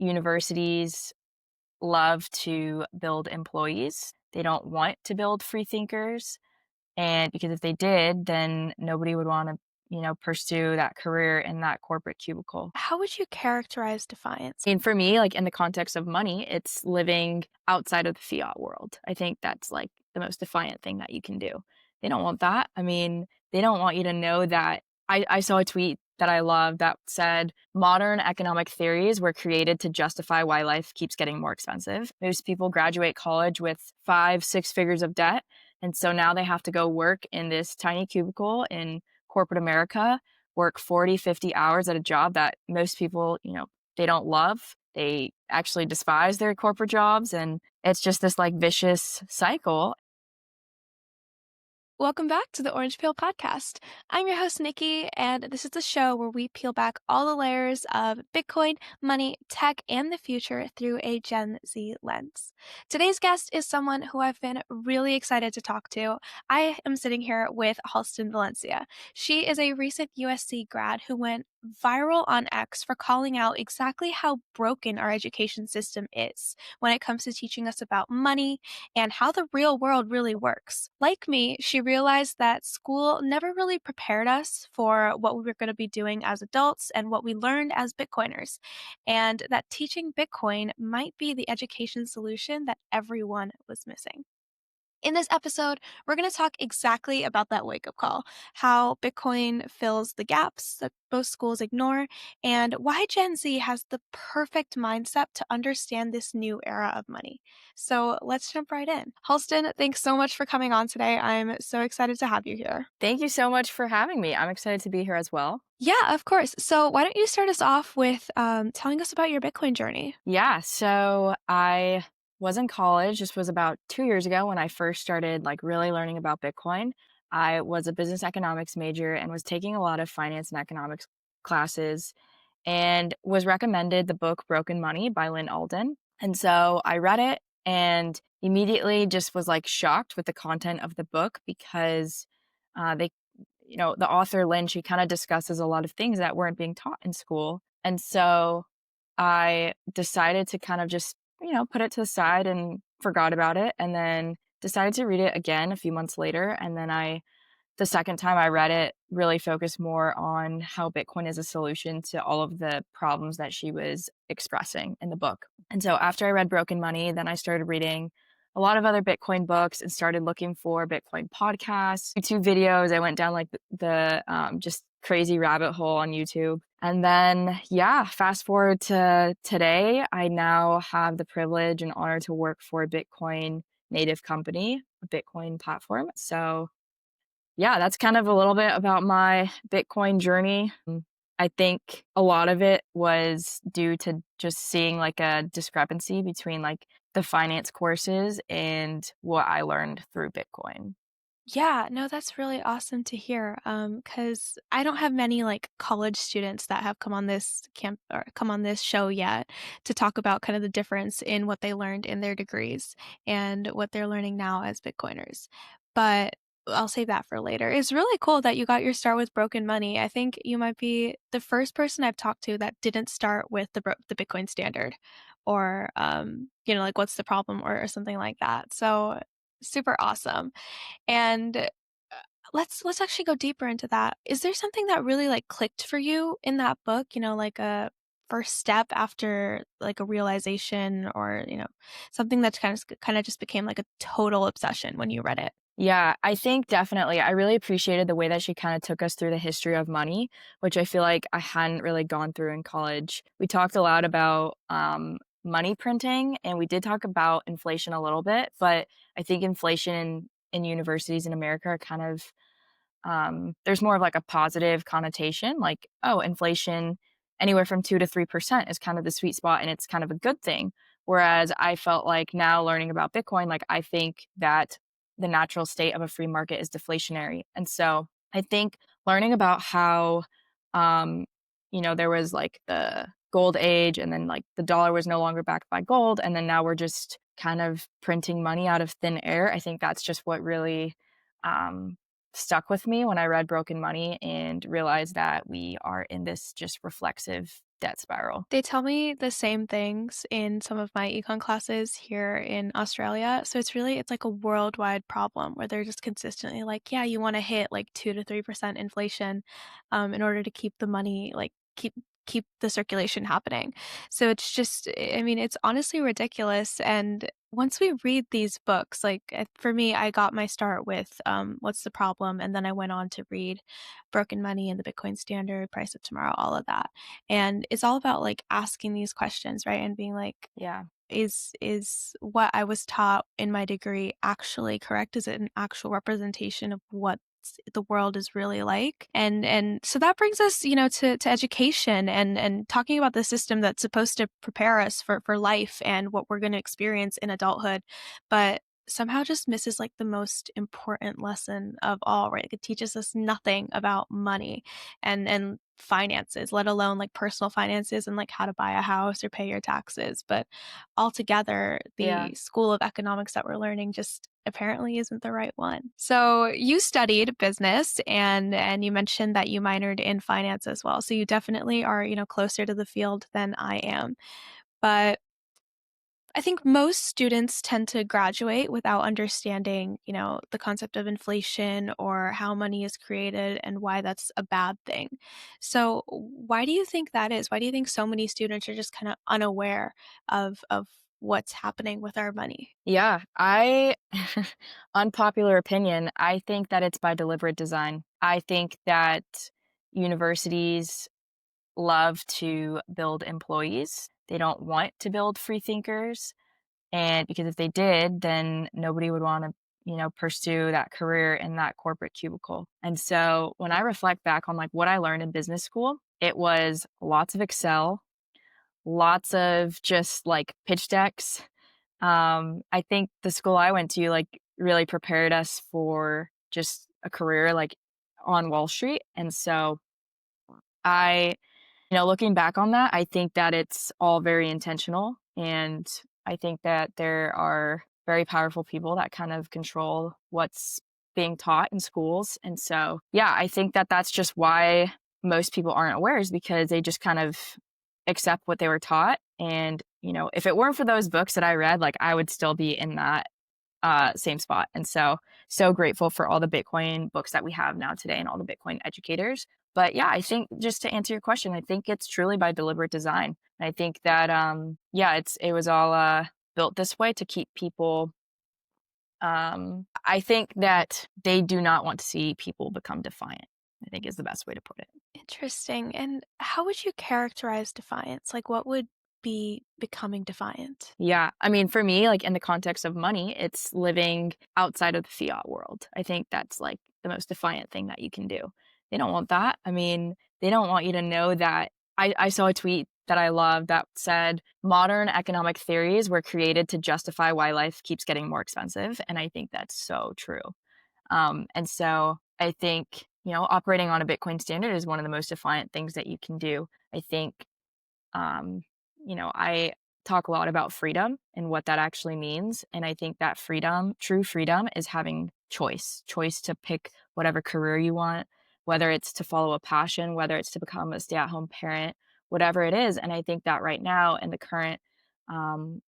universities love to build employees. They don't want to build free thinkers. And because if they did, then nobody would want to, pursue that career in that corporate cubicle. How would you characterize defiance? And for me, like in the context of money, it's living outside of the fiat world. I think that's like the most defiant thing that you can do. They don't want that. I mean, they don't want you to know that. I saw a tweet that I love that said modern economic theories were created to justify why life keeps getting more expensive. Most people graduate college with 5, 6 figures of debt. And so now they have to go work in this tiny cubicle in corporate America, work 40, 50 hours at a job that most people, they don't love. They actually despise their corporate jobs. And it's just this like vicious cycle. Welcome back to the Orange Peel Podcast. I'm your host, Nicki, and this is the show where we peel back all the layers of Bitcoin, money, tech, and the future through a Gen Z lens. Today's guest is someone who I've been really excited to talk to. I am sitting here with Halston Valencia. She is a recent USC grad who went viral on X for calling out exactly how broken our education system is when it comes to teaching us about money and how the real world really works. Like me, she realized that school never really prepared us for what we were going to be doing as adults and what we learned as Bitcoiners, and that teaching Bitcoin might be the education solution that everyone was missing. In this episode, we're going to talk exactly about that wake up call, how Bitcoin fills the gaps that most schools ignore, and why Gen Z has the perfect mindset to understand this new era of money. So let's jump right in. Halston, thanks so much for coming on today. I'm so excited to have you here. Thank you so much for having me. I'm excited to be here as well. Yeah, of course. So why don't you start us off with telling us about your Bitcoin journey? Yeah. So I was in college. This was about 2 years ago when I first started like really learning about Bitcoin. I was a business economics major and was taking a lot of finance and economics classes and was recommended the book Broken Money by Lynn Alden. And so I read it and immediately just was like shocked with the content of the book because the author Lynn, she kind of discusses a lot of things that weren't being taught in school. And so I decided to kind of just, put it to the side and forgot about it. And then decided to read it again a few months later. And then the second time I read it, really focused more on how Bitcoin is a solution to all of the problems that she was expressing in the book. And so after I read Broken Money, then I started reading a lot of other Bitcoin books and started looking for Bitcoin podcasts, YouTube videos. I went down like the just crazy rabbit hole on YouTube. And then, yeah, fast forward to today, I now have the privilege and honor to work for a Bitcoin native company, a Bitcoin platform. So yeah, that's kind of a little bit about my Bitcoin journey. I think a lot of it was due to just seeing like a discrepancy between like the finance courses and what I learned through Bitcoin. Yeah, no, that's really awesome to hear. Because I don't have many like college students that have come on this camp or come on this show yet to talk about kind of the difference in what they learned in their degrees and what they're learning now as Bitcoiners. But I'll save that for later. It's really cool that you got your start with Broken Money. I think you might be the first person I've talked to that didn't start with the Bitcoin standard, or like what's the problem or something like that. So super awesome. And let's actually go deeper into that. Is there something that really like clicked for you in that book? Like a first step after like a realization, or something that kind of just became like a total obsession when you read it. Yeah, I think definitely. I really appreciated the way that she kind of took us through the history of money, which I feel like I hadn't really gone through in college. We talked a lot about money printing, and we did talk about inflation a little bit, but I think inflation in universities in America are kind of, there's more of like a positive connotation, like, oh, inflation anywhere from 2 to 3% is kind of the sweet spot, and it's kind of a good thing. Whereas I felt like now learning about Bitcoin, like I think that the natural state of a free market is deflationary. And so I think learning about how, there was like the gold age, and then like the dollar was no longer backed by gold. And then now we're just kind of printing money out of thin air. I think that's just what really stuck with me when I read Broken Money and realized that we are in this just reflexive debt spiral. They tell me the same things in some of my econ classes here in Australia. So it's like a worldwide problem where they're just consistently like, yeah, you want to hit like 2 to 3% inflation in order to keep the money like keep the circulation happening. So it's just I mean, it's honestly ridiculous. And once we read these books, like for me, I got my start with What's the Problem? And then I went on to read Broken Money and the Bitcoin Standard, Price of Tomorrow, all of that. And it's all about like asking these questions, right? And being like, Yeah. is what I was taught in my degree actually correct? Is it an actual representation of what the world is really like? And so that brings us, to education and talking about the system that's supposed to prepare us for life and what we're going to experience in adulthood, but somehow just misses like the most important lesson of all, right? It teaches us nothing about money and finances, let alone like personal finances and like how to buy a house or pay your taxes. But altogether, Yeah. the school of economics that we're learning just apparently isn't the right one. So you studied business and you mentioned that you minored in finance as well. So you definitely are, closer to the field than I am. But I think most students tend to graduate without understanding, the concept of inflation or how money is created and why that's a bad thing. So, why do you think that is? Why do you think so many students are just kind of unaware of what's happening with our money? Yeah, I unpopular opinion, I think that it's by deliberate design. I think that universities love to build employees. They don't want to build free thinkers. And because if they did, then nobody would want to, pursue that career in that corporate cubicle. And so when I reflect back on like what I learned in business school, it was lots of Excel, lots of just like pitch decks. I think the school I went to like really prepared us for just a career like on Wall Street. And so I looking back on that, I think that it's all very intentional, and I think that there are very powerful people that kind of control what's being taught in schools, and so, yeah, I think that that's just why most people aren't aware is because they just kind of accept what they were taught, and, if it weren't for those books that I read, like, I would still be in that same spot. And so, so grateful for all the Bitcoin books that we have now today and all the Bitcoin educators. But yeah, I think just to answer your question, I think it's truly by deliberate design. And I think that, yeah, it was all built this way to keep people. I think that they do not want to see people become defiant, I think is the best way to put it. Interesting. And how would you characterize defiance? Like, what would be becoming defiant? Yeah. I mean, for me, like in the context of money, it's living outside of the fiat world. I think that's like the most defiant thing that you can do. They don't want that. I mean, they don't want you to know that. I saw a tweet that I love that said modern economic theories were created to justify why life keeps getting more expensive. And I think that's so true. And so I think, operating on a Bitcoin standard is one of the most defiant things that you can do. I think um, I talk a lot about freedom and what that actually means. And I think that freedom, true freedom, is having choice to pick whatever career you want, whether it's to follow a passion, whether it's to become a stay at home parent, whatever it is. And I think that right now in the current um,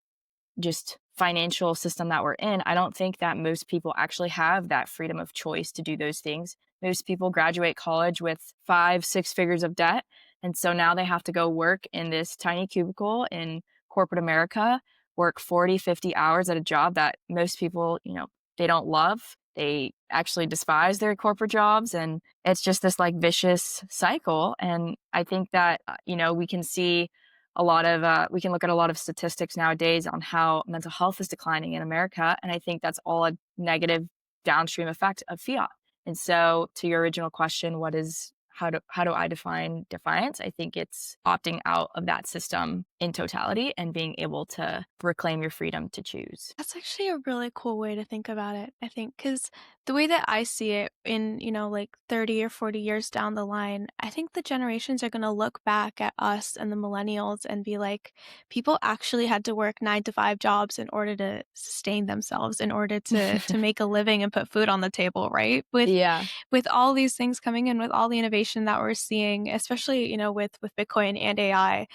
just financial system that we're in, I don't think that most people actually have that freedom of choice to do those things. Most people graduate college with 5, 6 figures of debt. And so now they have to go work in this tiny cubicle in corporate America, work 40, 50 hours at a job that most people, they don't love. They actually despise their corporate jobs. And it's just this like vicious cycle. And I think that, we can see we can look at a lot of statistics nowadays on how mental health is declining in America. And I think that's all a negative downstream effect of fiat. And so to your original question, how do I define defiance? I think it's opting out of that system in totality and being able to reclaim your freedom to choose. That's actually a really cool way to think about it, I think, because the way that I see it in, like 30 or 40 years down the line, I think the generations are going to look back at us and the millennials and be like, people actually had to work 9 to 5 jobs in order to sustain themselves, in order to make a living and put food on the table, right? Yeah. With all these things coming in, with all the innovation that we're seeing, especially, with Bitcoin and AI.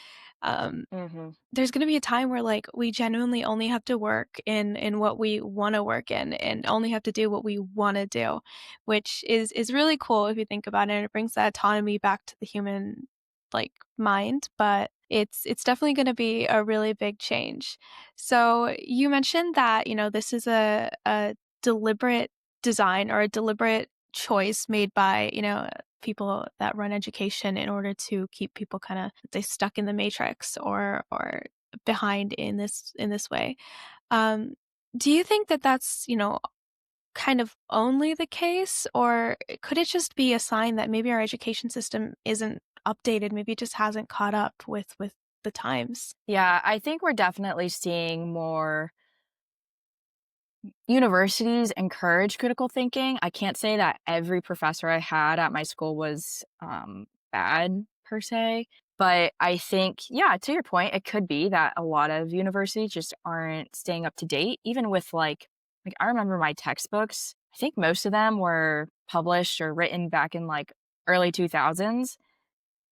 Mhm. There's gonna be a time where, like, we genuinely only have to work in what we wanna work in and only have to do what we wanna do, which is really cool if you think about it, and it brings that autonomy back to the human, like, mind, but it's definitely gonna be a really big change. So, you mentioned that, this is a deliberate design or a deliberate choice made by, people that run education in order to keep people kinda, let's say, stuck in the matrix or behind in this way. Um, do you think that that's, kind of only the case, or could it just be a sign that maybe our education system isn't updated, maybe it just hasn't caught up with the times? Yeah, I think we're definitely seeing more universities encourage critical thinking. I can't say that every professor I had at my school was bad per se, but I think, yeah, to your point, it could be that a lot of universities just aren't staying up to date, even with like I remember my textbooks. I think most of them were published or written back in like early 2000s.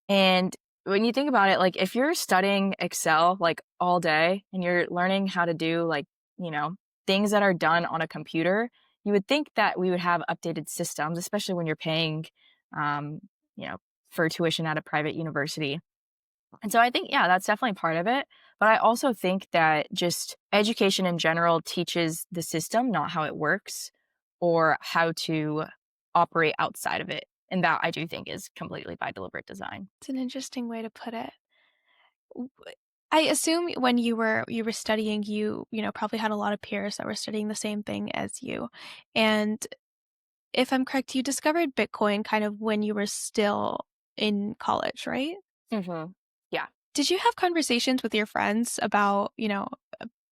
And when you think about it, like if you're studying Excel like all day and you're learning how to do like, you know, things that are done on a computer, you would think that we would have updated systems, especially when you're paying, um, you know, for tuition at a private university. And so I think, yeah, that's definitely part of it. But I also think that just education in general teaches the system, not how it works or how to operate outside of it. And that I do think is completely by deliberate design. It's an interesting way to put it. W I assume when you were studying, probably had a lot of peers that were studying the same thing as you, and if I'm correct, you discovered Bitcoin kind of when you were still in college, right? Mhm. Yeah, Did you have conversations with your friends about,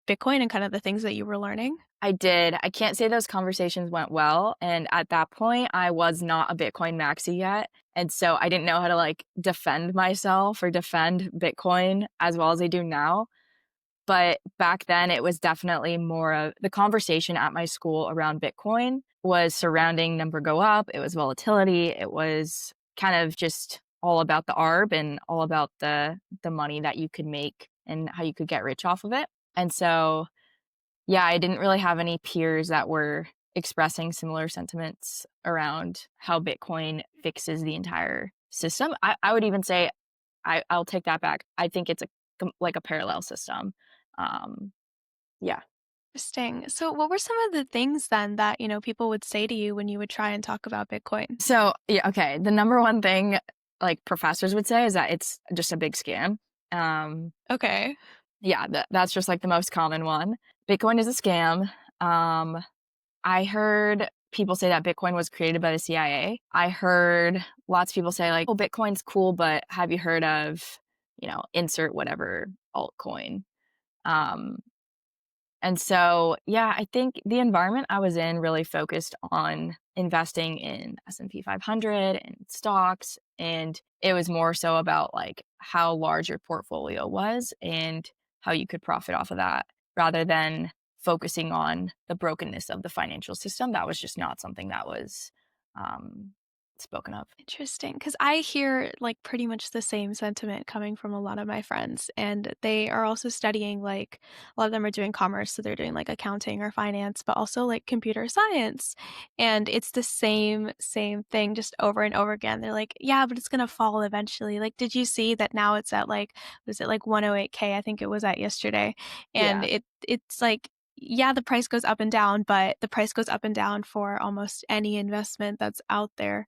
Bitcoin and kind of the things that you were learning? I did. I can't say those conversations went well, and at that point, I was not a Bitcoin maxi yet, and so I didn't know how to, like, defend myself or defend Bitcoin as well as I do now. But back then, it was definitely more of the conversation at my school around Bitcoin was surrounding number go up, it was volatility, it was kind of just all about the arb and all about the money that you could make and how you could get rich off of it. And so, yeah, I didn't really have any peers that were expressing similar sentiments around how Bitcoin fixes the entire system. I would even say I'll take that back. I think it's like a parallel system. Um, yeah. Interesting. So what were some of the things then that, people would say to you when you would try and talk about Bitcoin? So, yeah, okay, the number one thing, like, professors would say is that it's just a big scam. Um, Okay. yeah, that's just, like, the most common one. Bitcoin is a scam. Um, I heard people say that Bitcoin was created by the CIA. I heard lots of people say, like, "Oh, Bitcoin's cool, but have you heard of, insert whatever altcoin?" Um And so, yeah, I think the environment I was in really focused on investing in S&P 500 and stocks, and it was more so about like how large your portfolio was and how you could profit off of that rather than focusing on the brokenness of the financial system. That was just not something that was um, spoken of. Interesting, because I hear, like, pretty much the same sentiment coming from a lot of my friends, and they are also studying, like a lot of them are doing commerce, so they're doing, like, accounting or finance, but also, like, computer science, and it's the same thing just over and over again. They're like, "Yeah, but it's gonna fall eventually." Like, "Did you see that now it's at, like" was it, like, 108K? I think it was at yesterday, and Yeah, it's like, yeah, the price goes up and down, but the price goes up and down for almost any investment that's out there.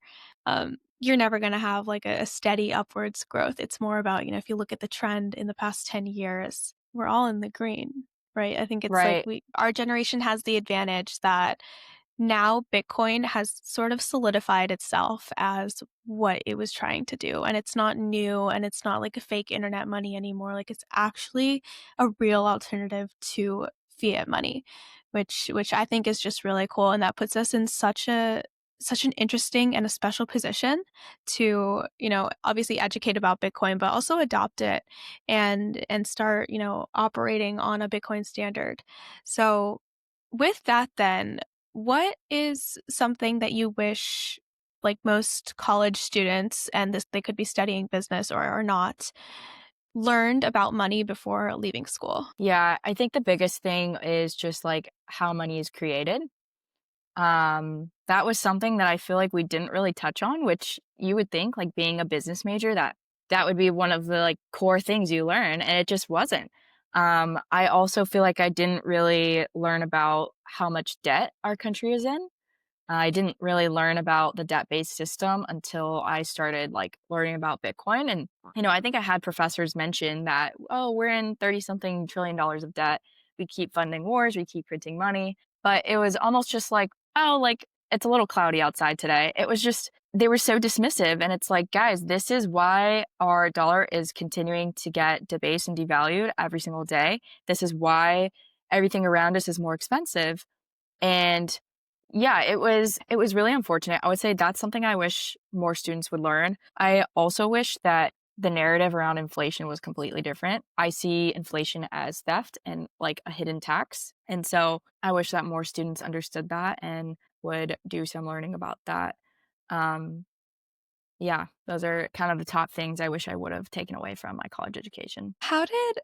You're never gonna have, like, a steady upwards growth. It's more about, if you look at the trend in the past 10 years, we're all in the green, right? I think it's like right. our generation has the advantage that now Bitcoin has sort of solidified itself as what it was trying to do. And it's not new and it's not like a fake internet money anymore. Like it's actually a real alternative to fiat money, which I think is just really cool. And that puts us in such an interesting and a special position to, obviously educate about Bitcoin, but also adopt it and start, operating on a Bitcoin standard. So with that then, what is something that you wish like most college students, and this they could be studying business or not, learned about money before leaving school? Yeah, I think the biggest thing is just like how money is created. That was something that I feel like we didn't really touch on, which you would think, like being a business major, that would be one of the like core things you learn, and it just wasn't. I also feel like I didn't really learn about how much debt our country is in. I didn't really learn about the debt-based system until I started like learning about Bitcoin. And, I think I had professors mention that, oh, we're in 30 something trillion dollars of debt. We keep funding wars, we keep printing money. But it was almost just like, oh, like it's a little cloudy outside today. It was just, they were so dismissive. And it's like, guys, this is why our dollar is continuing to get debased and devalued every single day. This is why everything around us is more expensive. And yeah, it was really unfortunate. I would say that's something I wish more students would learn. I also wish that the narrative around inflation was completely different. I see inflation as theft and like a hidden tax. And so I wish that more students understood that and would do some learning about that. Um, yeah, those are kind of the top things I wish I would have taken away from my college education. How did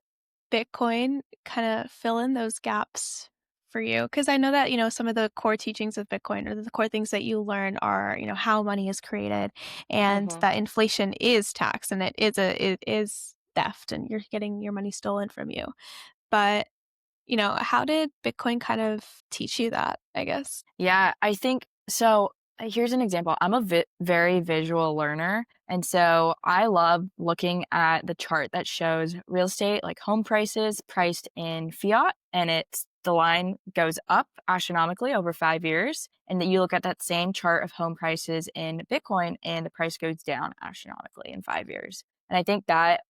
Bitcoin kinda fill in those gaps for you? Because I know that, some of the core teachings of Bitcoin or the core things that you learn are, how money is created and Mhm. that inflation is tax and it is theft and you're getting your money stolen from you. But, how did Bitcoin kind of teach you that, I guess? Yeah, I think so. Here's an example. I'm a very visual learner. And so I love looking at the chart that shows real estate, like home prices priced in fiat. And the line goes up astronomically over 5 years. And then you look at that same chart of home prices in Bitcoin and the price goes down astronomically in 5 years. And I think that,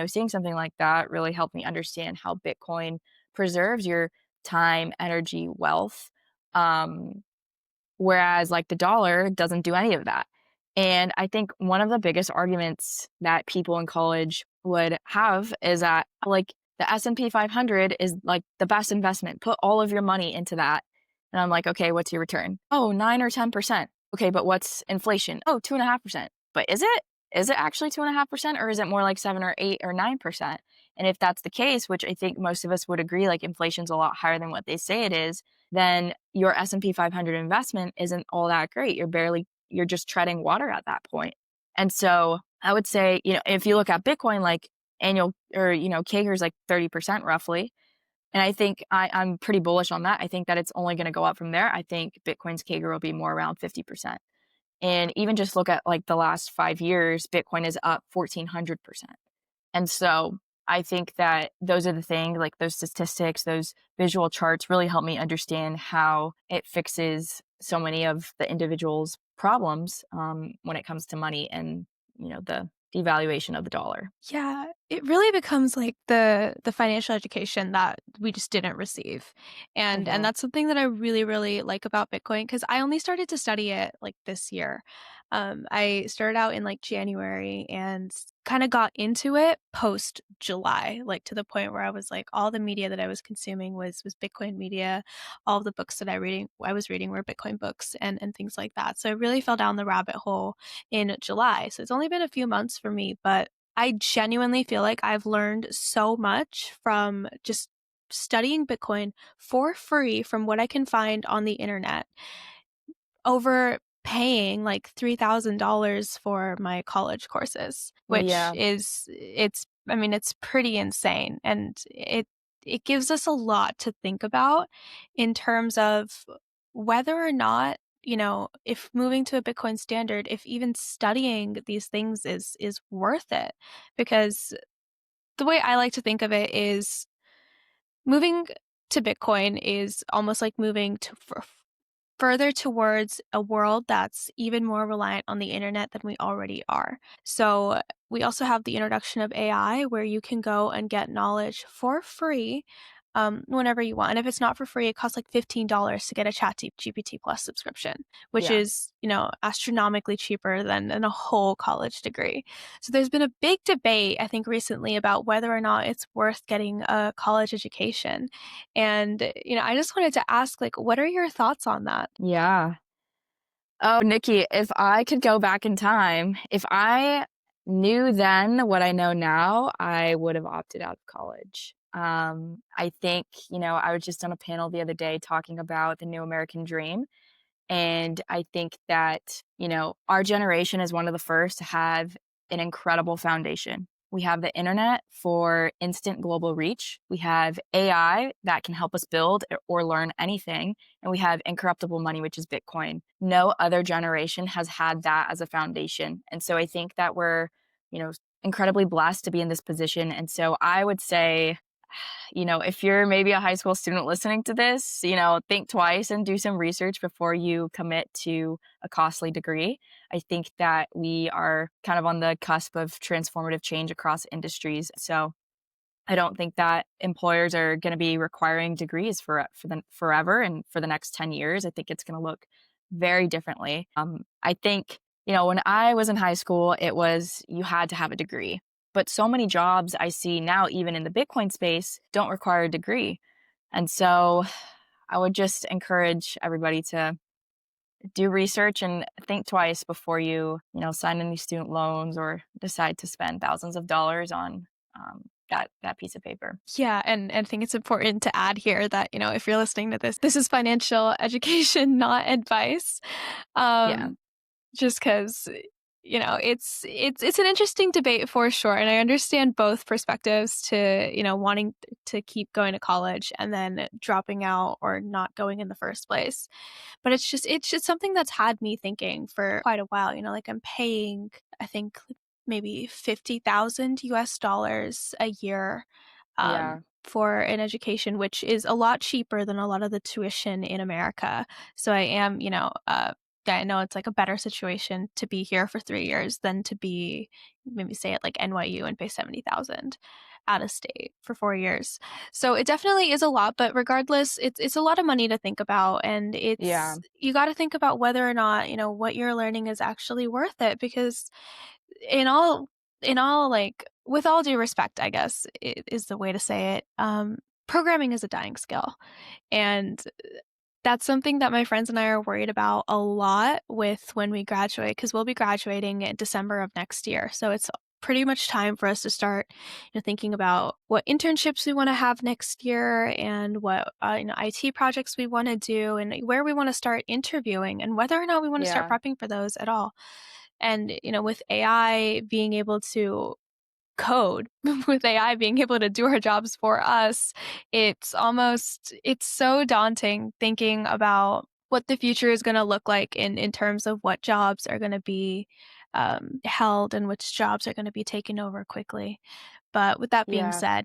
seeing something like that really helped me understand how Bitcoin preserves your time, energy, wealth, um, whereas like the dollar doesn't do any of that. And I think one of the biggest arguments that people in college would have is that like the S&P 500 is like the best investment. Put all of your money into that. And I'm like, okay, what's your return? Oh, 9 or 10%. Okay, but what's inflation? Oh, 2.5%. But is it? Is it actually 2.5%, or is it more like 7 or 8 or 9%? And if that's the case, which I think most of us would agree, like inflation's a lot higher than what they say it is, then your S&P 500 investment isn't all that great. You're just treading water at that point. And so I would say, if you look at Bitcoin, like annual or, CAGR is like 30% roughly. And I think I'm pretty bullish on that. I think that it's only going to go up from there. I think Bitcoin's CAGR will be more around 50%. And even just look at like the last 5 years, Bitcoin is up 1,400%. And so I think that those are the things, like those statistics, those visual charts really help me understand how it fixes so many of the individual's problems when it comes to money and, the devaluation of the dollar. Yeah, it really becomes like the financial education that we just didn't receive. And Hmm. that's something that I really, really like about Bitcoin because I only started to study it like this year. I started out in like January and kind of got into it post July, like to the point where I was like all the media that I was consuming was Bitcoin media. All of the books that I was reading were Bitcoin books and things like that. So I really fell down the rabbit hole in July. So it's only been a few months for me, but I genuinely feel like I've learned so much from just studying Bitcoin for free from what I can find on the internet over paying like $3,000 for my college courses, which Yeah. it's pretty insane. And it gives us a lot to think about in terms of whether or not, if moving to a Bitcoin standard, if even studying these things is worth it. Because the way I like to think of it is moving to Bitcoin is almost like moving to further towards a world that's even more reliant on the internet than we already are. So, we also have the introduction of AI where you can go and get knowledge for free whenever you want. And if it's not for free, it costs like $15 to get a GPT Plus subscription, which Yeah. is, astronomically cheaper than a whole college degree. So there's been a big debate, I think, recently about whether or not it's worth getting a college education. And, I just wanted to ask, like, what are your thoughts on that? Yeah. Oh, Nikki, if I could go back in time, if I knew then what I know now, I would have opted out of college. I think, I was just on a panel the other day talking about the new American dream. And I think that, our generation is one of the first to have an incredible foundation. We have the internet for instant global reach. We have AI that can help us build or learn anything. And we have incorruptible money, which is Bitcoin. No other generation has had that as a foundation. And so I think that we're, you know, incredibly blessed to be in this position. And so I would say, if you're maybe a high school student listening to this, think twice and do some research before you commit to a costly degree. I think that we are kind of on the cusp of transformative change across industries. So I don't think that employers are going to be requiring degrees for the forever and for the next 10 years. I think it's going to look very differently. I think, when I was in high school, it was you had to have a degree. But so many jobs I see now, even in the Bitcoin space, don't require a degree. And so I would just encourage everybody to do research and think twice before sign any student loans or decide to spend thousands of dollars on that piece of paper. Yeah, and I think it's important to add here that, if you're listening to this, this is financial education, not advice. Yeah, Um, just because, it's an interesting debate for sure. And I understand both perspectives to, wanting to keep going to college and then dropping out or not going in the first place. But it's just something that's had me thinking for quite a while. Like I'm paying, I think maybe 50,000 US dollars a year yeah, for an education, which is a lot cheaper than a lot of the tuition in America. So I am, yeah, I know it's like a better situation to be here for 3 years than to be maybe say at like NYU and pay 70,000 out of state for 4 years. So it definitely is a lot, but regardless, it's a lot of money to think about, and yeah, you got to think about whether or not what you're learning is actually worth it, because in all like with all due respect, I guess is the way to say it. Programming is a dying skill, and that's something that my friends and I are worried about a lot with when we graduate, because we'll be graduating in December of next year. So it's pretty much time for us to start, thinking about what internships we want to have next year and what IT projects we want to do and where we want to start interviewing and whether or not we want to start yeah, prepping for those at all. And with AI being able to code, with AI being able to do our jobs for us, it's so daunting thinking about what the future is going to look like in terms of what jobs are going to be held and which jobs are going to be taken over quickly. But with that being yeah, said,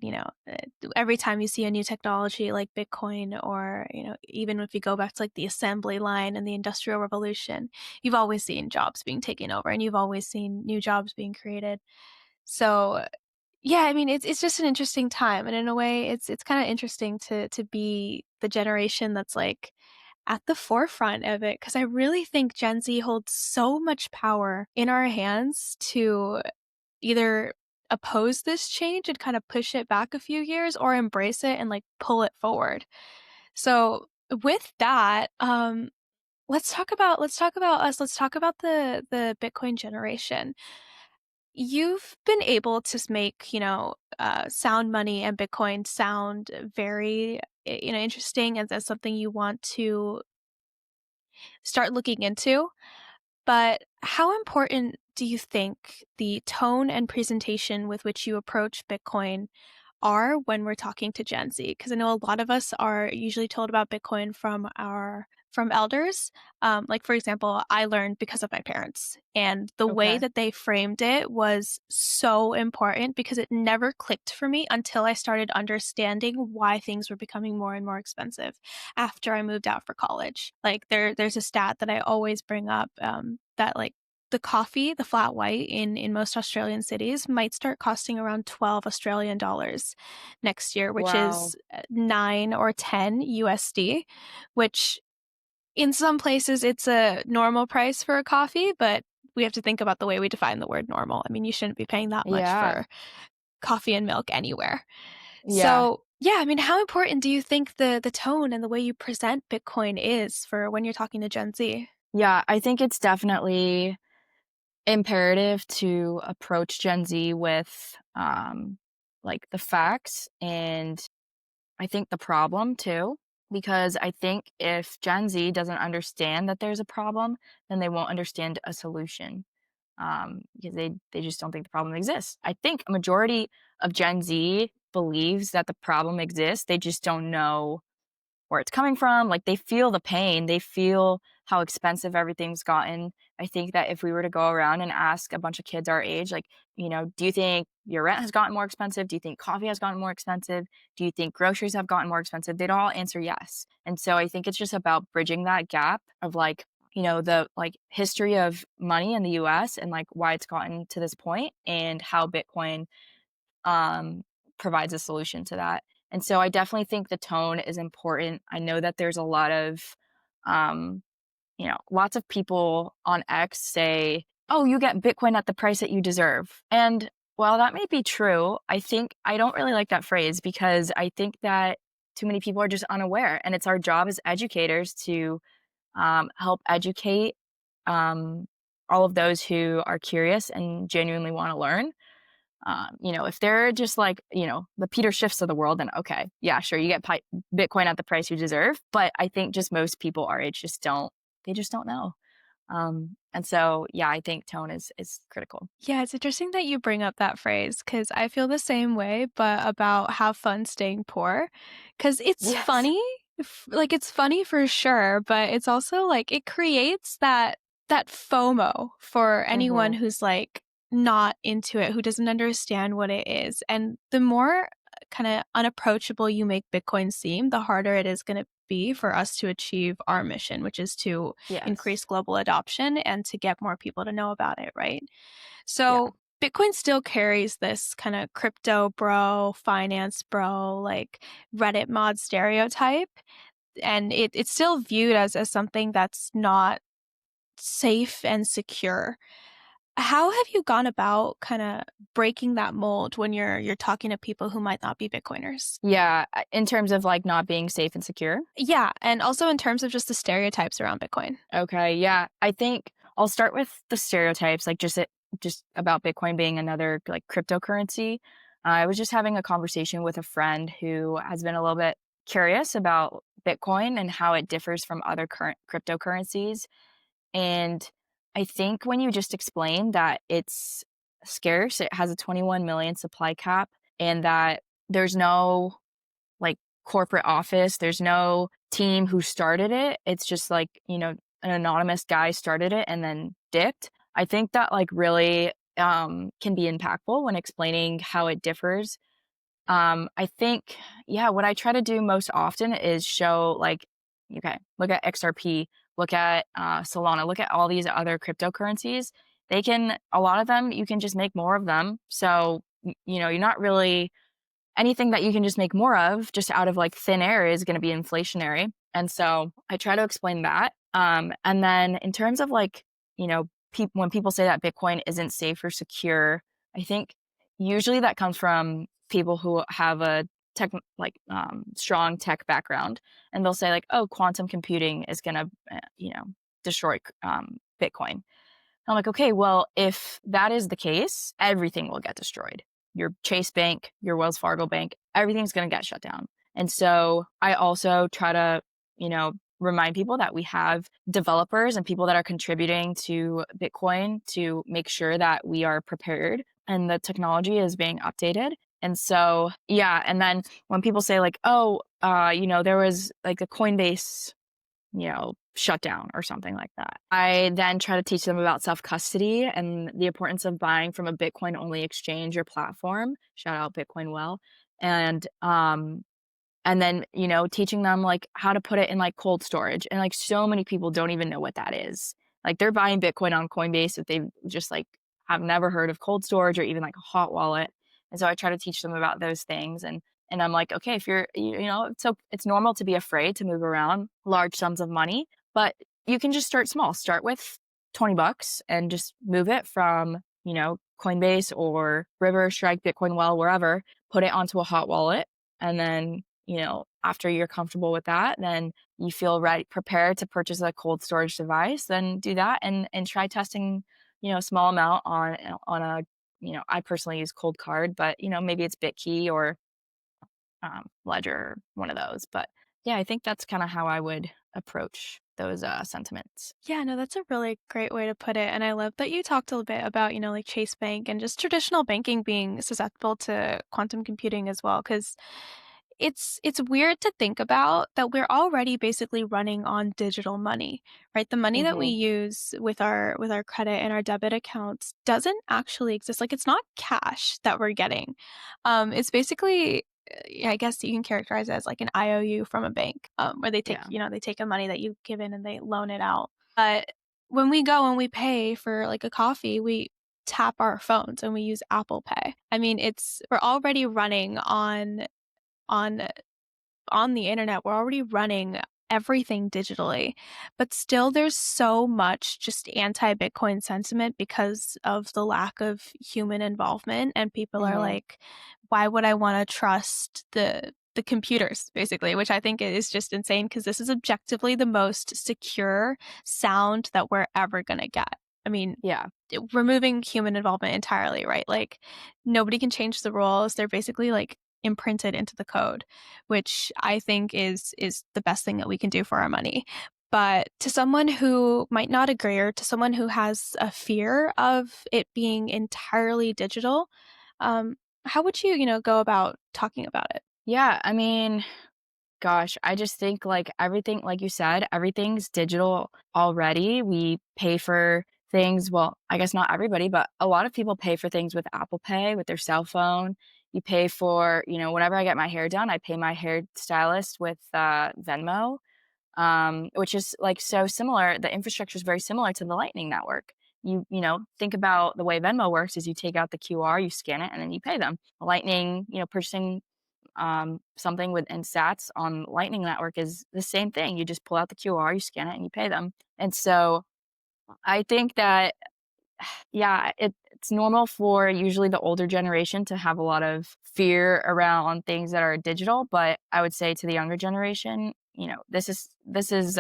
every time you see a new technology like Bitcoin, or, even if you go back to like the assembly line and the Industrial Revolution, you've always seen jobs being taken over and you've always seen new jobs being created. So yeah, I mean, it's just an interesting time, and in a way, it's kind of interesting to be the generation that's like at the forefront of it, because I really think Gen Z holds so much power in our hands to either oppose this change and kind of push it back a few years, or embrace it and like pull it forward. So with that, let's talk about us. Let's talk about the Bitcoin generation. You've been able to make, sound money and Bitcoin sound very, interesting, and that's something you want to start looking into. But how important do you think the tone and presentation with which you approach Bitcoin are when we're talking to Gen Z? Because I know a lot of us are usually told about Bitcoin from our from elders. Like, for example, I learned because of my parents, and the way Okay. that they framed it was so important because it never clicked for me until I started understanding why things were becoming more and more expensive after I moved out for college. Like, there's a stat that I always bring up, that like the coffee, the flat white in most Australian cities might start costing around 12 Australian dollars next year, which Wow. is 9 or 10 USD, which in some places it's a normal price for a coffee, but we have to think about the way we define the word normal. I mean, you shouldn't be paying that much Yeah. for coffee and milk anywhere. Yeah. So, yeah, I mean, how important do you think the tone and the way you present Bitcoin is for when you're talking to Gen Z? Yeah. I think it's definitely imperative to approach Gen Z with like the facts and I think the problem too, because I think if Gen Z doesn't understand that there's a problem, then they won't understand a solution. Because they just don't think the problem exists. I think a majority of Gen Z believes that the problem exists. They just don't know where it's coming from. Like they feel the pain, they feel how expensive everything's gotten. I think that if we were to go around and ask a bunch of kids our age, like, do you think your rent has gotten more expensive? Do you think coffee has gotten more expensive? Do you think groceries have gotten more expensive? They'd all answer yes. And so I think it's just about bridging that gap of like, the like history of money in the US and like why it's gotten to this point and how Bitcoin um, provides a solution to that. And so I definitely think the tone is important. I know that there's a lot of, um, lots of people on X say, oh, you get Bitcoin at the price that you deserve. And while that may be true, I don't really like that phrase because I think that too many people are just unaware. And it's our job as educators to help educate um, all of those who are curious and genuinely want to learn. If they're just like, the Peter Schiffs of the world, then okay, yeah, sure, you get Bitcoin at the price you deserve. But I think just most people our age they just don't know. And so, yeah, I think tone is critical. Yeah, it's interesting that you bring up that phrase because I feel the same way, but about have fun staying poor. Because it's Yes. funny, like it's funny for sure, but it's also like it creates that FOMO for anyone Hmm. who's like not into it, who doesn't understand what it is. And the more kind of unapproachable you make Bitcoin seem, the harder it is going to be for us to achieve our mission, which is to Yes. increase global adoption and to get more people to know about it, right? Yeah. So Bitcoin still carries this kind of crypto bro, finance bro, like Reddit mod stereotype. And it's still viewed as something that's not safe and secure. How have you gone about kind of breaking that mold when you're talking to people who might not be Bitcoiners? Yeah. In terms of like not being safe and secure. Yeah, and also in terms of just the stereotypes around Bitcoin. Okay, yeah. I think I'll start with the stereotypes, like just about Bitcoin being another like cryptocurrency. I was just having a conversation with a friend who has been a little bit curious about Bitcoin and how it differs from other current cryptocurrencies. And I think when you just explain that it's scarce, it has a 21 million supply cap, and that there's no like corporate office. There's no team who started it. It's just like, an anonymous guy started it and then dipped. I think that like really can be impactful when explaining how it differs. I think, yeah, what I try to do most often is show like, okay, look at XRP, look at Solana, look at all these other cryptocurrencies. A lot of them, you can just make more of them. So, you're not really anything that you can just make more of just out of like thin air is going to be inflationary. And so I try to explain that. And then in terms of like, when people say that Bitcoin isn't safe or secure, I think usually that comes from people who have a strong tech background, and they'll say like, oh, quantum computing is going to, destroy Bitcoin. I'm like, okay, well, if that is the case, everything will get destroyed. Your Chase Bank, your Wells Fargo Bank, everything's going to get shut down. And so I also try to, remind people that we have developers and people that are contributing to Bitcoin to make sure that we are prepared and the technology is being updated. And so, yeah. And then when people say like, oh, there was like a Coinbase shut down or something like that. I then try to teach them about self-custody and the importance of buying from a Bitcoin-only exchange or platform. Shout out Bitcoin Well. And, and then, teaching them, like, how to put it in, like, cold storage, and, like, so many people don't even know what that is. Like, they're buying Bitcoin on Coinbase if they've just, like, have never heard of cold storage or even, like, a hot wallet, and so I try to teach them about those things, and I'm like, "Okay, if you're it's normal to be afraid to move around large sums of money, but you can just start small. Start with 20 bucks and just move it from, Coinbase or River, Strike, Bitcoin Well, wherever, put it onto a hot wallet, and then after you're comfortable with that, then you feel ready, prepared to purchase a cold storage device, then do that and try testing, a small amount on a, I personally use Cold Card, but maybe it's Bitkey or Ledger, one of those. But yeah, I think that's kind of how I would approach those sentiments. Yeah, no, that's a really great way to put it. And I love that you talked a little bit about, like Chase Bank and just traditional banking being susceptible to quantum computing as well. Because it's weird to think about that we're already basically running on digital money, right? The money that we Hmm. use with our credit and our debit accounts doesn't actually exist. Like it's not cash that we're getting. It's basically I guess you can characterize it as like an IOU from a bank, where they take, Yeah. they take a money that you've given and they loan it out. But when we go and we pay for like a coffee, we tap our phones and we use Apple Pay. I mean, we're already running on on the internet. We're already running everything digitally, but still there's so much just anti-Bitcoin sentiment because of the lack of human involvement, and people are Hmm. like, why would I want to trust the computers basically, which I think is just insane because this is objectively the most secure sound that we're ever going to get. I mean, Yeah. removing human involvement entirely, right? Like nobody can change the rules. They're basically like imprinted into the code, which I think is the best thing that we can do for our money. But to someone who might not agree, or to someone who has a fear of it being entirely digital, how would you, go about talking about it? Yeah. I mean, gosh, I just think, like, everything, like you said, everything's digital already. We pay for things, well, I guess not everybody, but a lot of people pay for things with Apple Pay, with their cell phone. You pay for, whenever I get my hair done, I pay my hairstylist with Venmo, which is, like, so similar. The infrastructure is very similar to the Lightning Network. Think about the way Venmo works is you take out the QR, you scan it, and then you pay them. Lightning, purchasing something with in Sats on Lightning Network is the same thing. You just pull out the QR, you scan it, and you pay them. And so I think that, yeah, it's normal for usually the older generation to have a lot of fear around things that are digital. But I would say to the younger generation, this is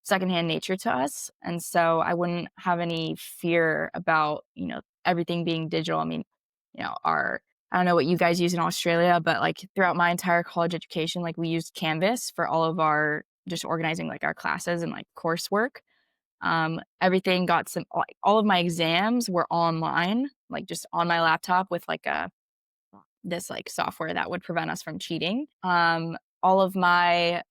secondhand nature to us, and so I wouldn't have any fear about everything being digital. I mean, our I don't know what you guys use in Australia, but like throughout my entire college education, like we used Canvas for all of our just organizing like our classes and like coursework. Everything got some like all of my exams were online, like just on my laptop with like a this like software that would prevent us from cheating. All of my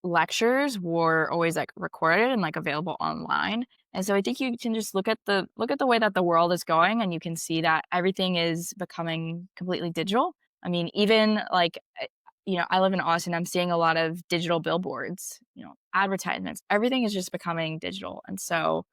lectures were always like recorded and like available online. And so I think you can just look at the way that the world is going, and you can see that everything is becoming completely digital. I mean, even like I live in Austin, I'm seeing a lot of digital billboards, advertisements. Everything is just becoming digital. And so,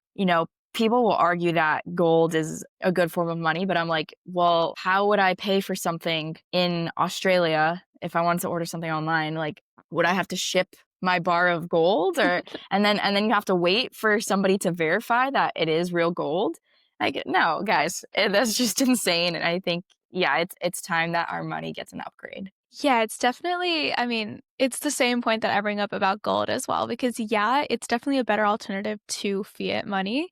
people will argue that gold is a good form of money, but I'm like, well, how would I pay for something in Australia if I wanted to order something online? Like, would I have to ship my bar of gold, or and then you have to wait for somebody to verify that it is real gold? Like, no, guys, that's just insane. And I think, yeah, it's time that our money gets an upgrade. Yeah, it's definitely, I mean, it's the same point that I bring up about gold as well, because yeah, it's definitely a better alternative to fiat money.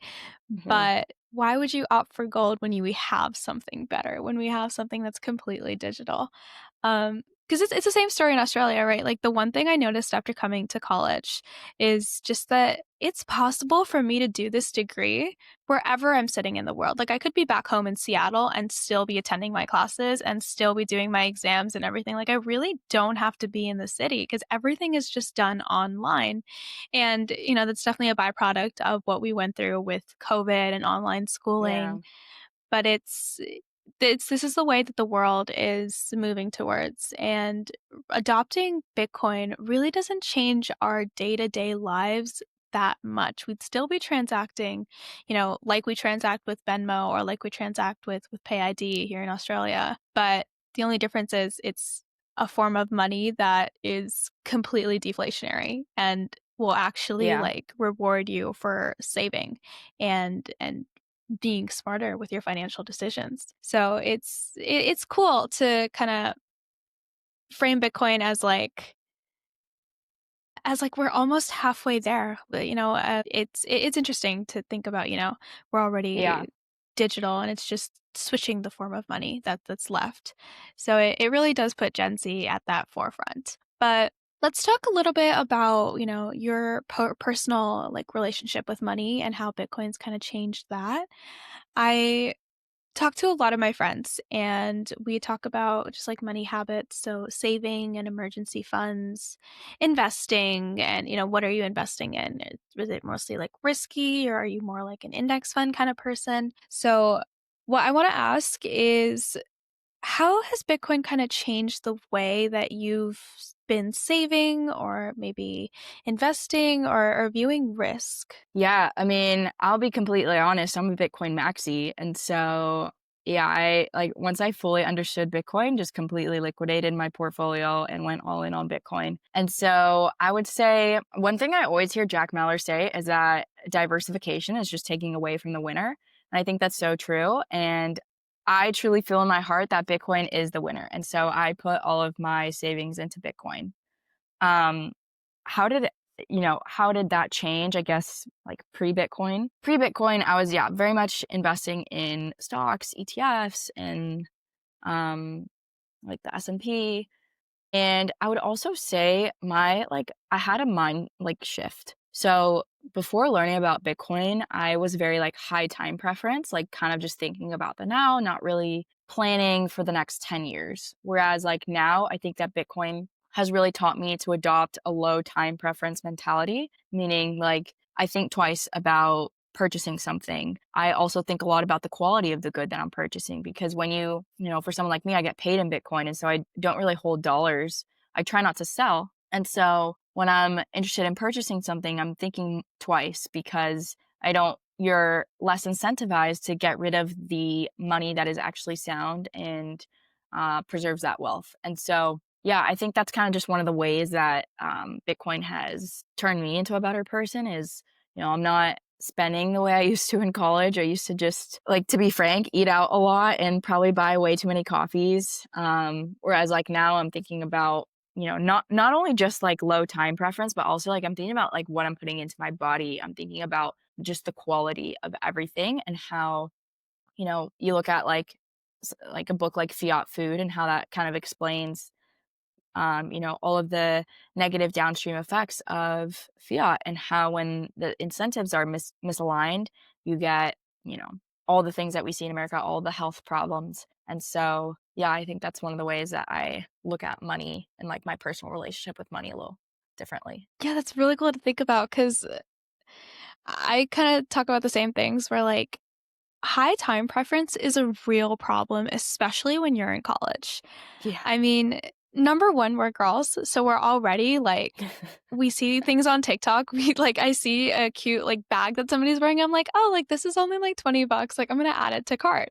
Mhm. But why would you opt for gold when we have something better, when we have something that's completely digital? because it's the same story in Australia, right? Like the one thing I noticed after coming to college is just that it's possible for me to do this degree wherever I'm sitting in the world. Like I could be back home in Seattle and still be attending my classes and still be doing my exams and everything. Like I really don't have to be in the city because everything is just done online. And, that's definitely a byproduct of what we went through with COVID and online Yeah. schooling, but this is the way that the world is moving towards, and adopting Bitcoin really doesn't change our day-to-day lives that much. We'd still be transacting, like we transact with Venmo or like we transact with PayID here in Australia. But the only difference is it's a form of money that is completely deflationary and will actually Yeah. like reward you for saving and being smarter with your financial decisions. So it's cool to kind of frame Bitcoin as like we're almost halfway there. But, it's interesting to think about. We're Yeah. already digital, and it's just switching the form of money that's left. So it really does put Gen Z at that forefront. But let's talk a little bit about your personal like relationship with money and how Bitcoin's kind of changed that. I talk to a lot of my friends and we talk about just like money habits, so saving and emergency funds, investing, and what are you investing in? Is it mostly like risky, or are you more like an index fund kind of person? So what I want to ask is, how has Bitcoin kind of changed the way that you've been saving or maybe investing or viewing risk? Yeah, I mean, I'll be completely honest, I'm a Bitcoin maxi, and so, yeah, I like, once I fully understood Bitcoin, just completely liquidated my portfolio and went all in on Bitcoin. And so, I would say one thing I always hear Jack Mallers say is that diversification is just taking away from the winner, and I think that's so true, and I truly feel in my heart that Bitcoin is the winner, and so I put all of my savings into Bitcoin. Um, how did how did that change, I guess, like pre-Bitcoin? Pre-Bitcoin, I was, yeah, very much investing in stocks, ETFs, and, um, like the S&P. And I would also say I had a mind, like, shift. So, before learning about Bitcoin, I was very, like, high time preference, like, kind of just thinking about the now, not really planning for the next 10 years. Whereas, like, now, I think that Bitcoin has really taught me to adopt a low time preference mentality, meaning, like, I think twice about purchasing something. I also think a lot about the quality of the good that I'm purchasing because when for someone like me, I get paid in Bitcoin. And so I don't really hold dollars. I try not to sell. And so when I'm interested in purchasing something, I'm thinking twice because you're less incentivized to get rid of the money that is actually sound and preserves that wealth. And so, yeah, I think that's kind of just one of the ways that Bitcoin has turned me into a better person is, I'm not spending the way I used to in college. I used to just, like, to be frank, eat out a lot and probably buy way too many coffees. Whereas like now I'm thinking about, not only just like low time preference, but also like I'm thinking about like what I'm putting into my body. I'm thinking about just the quality of everything and how, you look at like a book like Fiat Food and how that kind of explains all of the negative downstream effects of fiat and how when the incentives are misaligned, you get, all the things that we see in America, all the health problems. And so, yeah, I think that's one of the ways that I look at money and like my personal relationship with money a little differently. Yeah, that's really cool to think about because I kind of talk about the same things where like high time preference is a real problem, especially when you're in college. Yeah. I mean, number one, we're girls, so we're already like, we see things on TikTok. I see a cute like bag that somebody's wearing. I'm like, oh, like this is only like $20. Like I'm gonna add it to cart.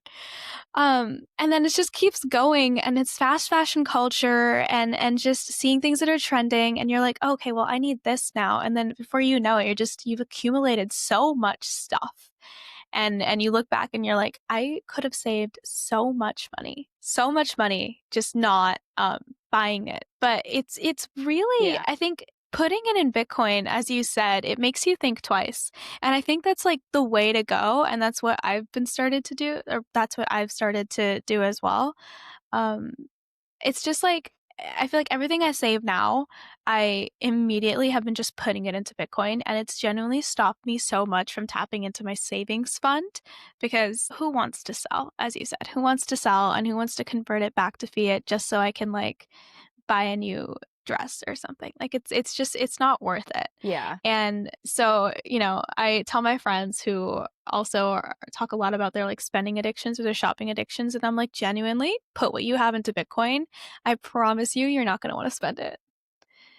And then it just keeps going, and it's fast fashion culture, and just seeing things that are trending, and you're like, oh, okay, well, I need this now. And then before you know it, you've accumulated so much stuff, and you look back and you're like, I could have saved so much money just not buying it. But it's really, Yeah. I think, putting it in Bitcoin, as you said, it makes you think twice. And I think that's like the way to go, and that's what I've been started to do, or that's what I've started to do as well. um it's just like I feel like everything I save now, I immediately have been just putting it into Bitcoin, and it's genuinely stopped me so much from tapping into my savings fund because who wants to sell, as you said? Who wants to sell and who wants to convert it back to fiat just so I can like buy a new dress or something? Like it's just it's not worth it. Yeah. And so, I tell my friends who also talk a lot about their like spending addictions or their shopping addictions, and I'm like, genuinely, put what you have into Bitcoin. I promise you, you're not going to want to spend it.